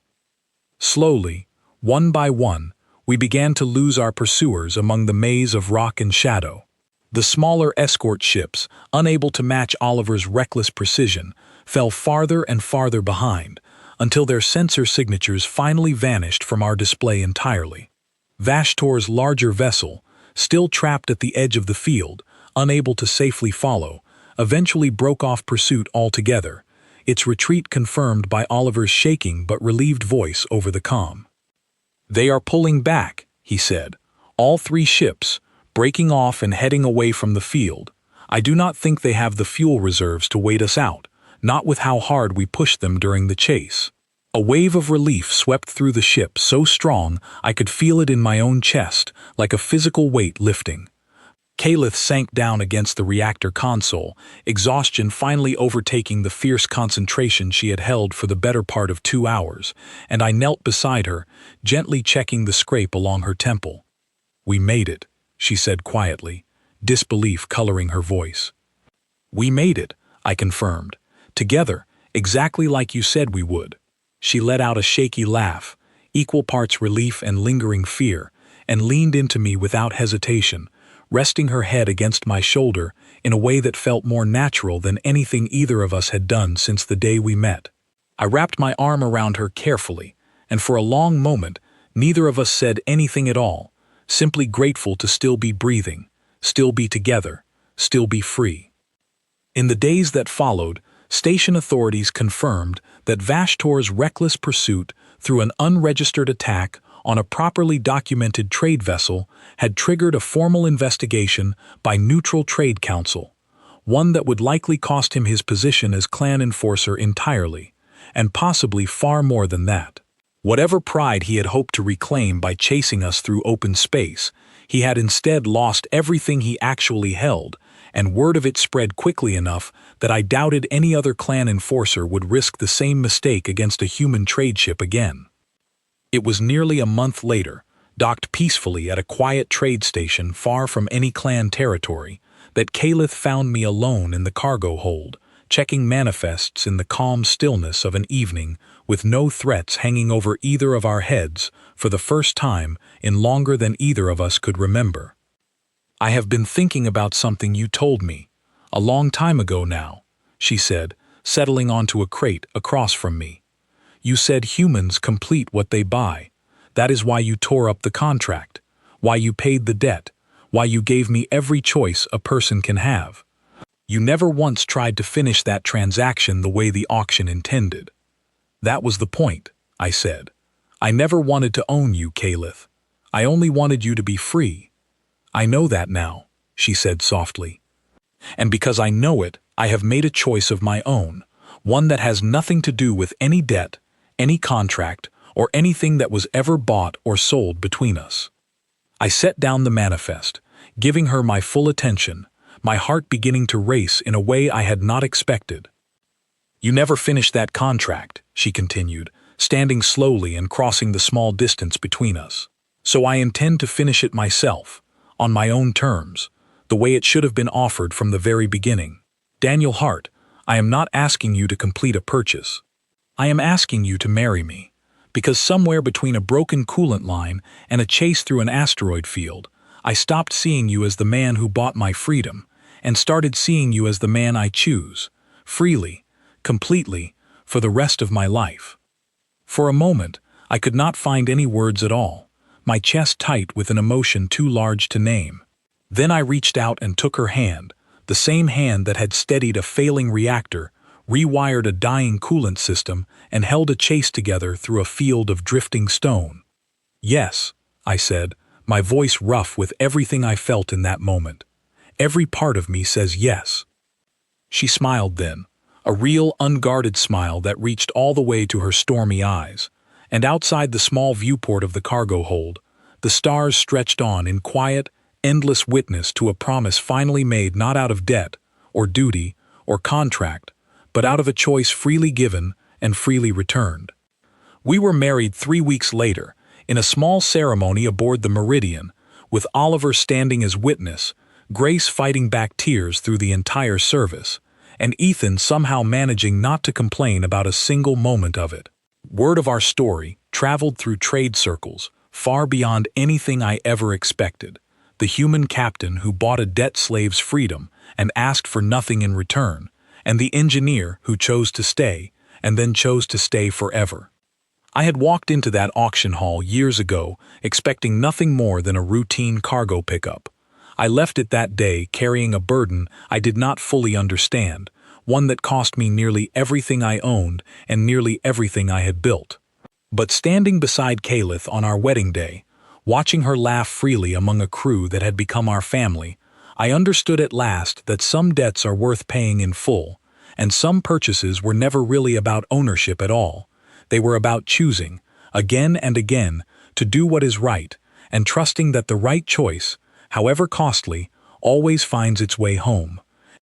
Slowly, one by one, we began to lose our pursuers among the maze of rock and shadow. The smaller escort ships, unable to match Oliver's reckless precision, fell farther and farther behind, until their sensor signatures finally vanished from our display entirely. Vashtor's larger vessel, still trapped at the edge of the field, unable to safely follow, eventually broke off pursuit altogether, its retreat confirmed by Oliver's shaking but relieved voice over the comm. "They are pulling back," he said, "all three ships, breaking off and heading away from the field. I do not think they have the fuel reserves to wait us out, not with how hard we pushed them during the chase." A wave of relief swept through the ship so strong I could feel it in my own chest, like a physical weight lifting. Caliph sank down against the reactor console, exhaustion finally overtaking the fierce concentration she had held for the better part of 2 hours, and I knelt beside her, gently checking the scrape along her temple. "We made it," she said quietly, disbelief coloring her voice. "We made it," I confirmed. "Together, exactly like you said we would." She let out a shaky laugh, equal parts relief and lingering fear, and leaned into me without hesitation, resting her head against my shoulder in a way that felt more natural than anything either of us had done since the day we met. I wrapped my arm around her carefully, and for a long moment, neither of us said anything at all, simply grateful to still be breathing, still be together, still be free. In the days that followed, station authorities confirmed that Vashtor's reckless pursuit through an unregistered attack on a properly documented trade vessel had triggered a formal investigation by Neutral Trade Council, one that would likely cost him his position as clan enforcer entirely, and possibly far more than that. Whatever pride he had hoped to reclaim by chasing us through open space, he had instead lost everything he actually held, and word of it spread quickly enough that I doubted any other clan enforcer would risk the same mistake against a human trade ship again. It was nearly a month later, docked peacefully at a quiet trade station far from any clan territory, that Caliph found me alone in the cargo hold, checking manifests in the calm stillness of an evening with no threats hanging over either of our heads for the first time in longer than either of us could remember. "I have been thinking about something you told me, a long time ago now," she said, settling onto a crate across from me. "You said humans complete what they buy. That is why you tore up the contract, why you paid the debt, why you gave me every choice a person can have. You never once tried to finish that transaction the way the auction intended." "That was the point," I said. "I never wanted to own you, Caliph. I only wanted you to be free." "I know that now," she said softly. "And because I know it, I have made a choice of my own, one that has nothing to do with any debt, any contract, or anything that was ever bought or sold between us." I set down the manifest, giving her my full attention, my heart beginning to race in a way I had not expected. "You never finished that contract," she continued, standing slowly and crossing the small distance between us. "So I intend to finish it myself, on my own terms, the way it should have been offered from the very beginning. Daniel Hart, I am not asking you to complete a purchase. I am asking you to marry me, because somewhere between a broken coolant line and a chase through an asteroid field, I stopped seeing you as the man who bought my freedom, and started seeing you as the man I choose, freely, completely, for the rest of my life." For a moment, I could not find any words at all, my chest tight with an emotion too large to name. Then I reached out and took her hand, the same hand that had steadied a failing reactor, rewired a dying coolant system, and held a chase together through a field of drifting stone. "Yes," I said, my voice rough with everything I felt in that moment. "Every part of me says yes." She smiled then, a real unguarded smile that reached all the way to her stormy eyes, and outside the small viewport of the cargo hold, the stars stretched on in quiet, endless witness to a promise finally made not out of debt, or duty, or contract, but out of a choice freely given and freely returned. We were married 3 weeks later, in a small ceremony aboard the Meridian, with Oliver standing as witness, Grace fighting back tears through the entire service, and Ethan somehow managing not to complain about a single moment of it. Word of our story traveled through trade circles, far beyond anything I ever expected. The human captain who bought a debt slave's freedom and asked for nothing in return, and the engineer who chose to stay, and then chose to stay forever. I had walked into that auction hall years ago, expecting nothing more than a routine cargo pickup. I left it that day carrying a burden I did not fully understand, one that cost me nearly everything I owned and nearly everything I had built. But standing beside Caliph on our wedding day, watching her laugh freely among a crew that had become our family, I understood at last that some debts are worth paying in full, and some purchases were never really about ownership at all. They were about choosing, again and again, to do what is right, and trusting that the right choice, however costly, always finds its way home.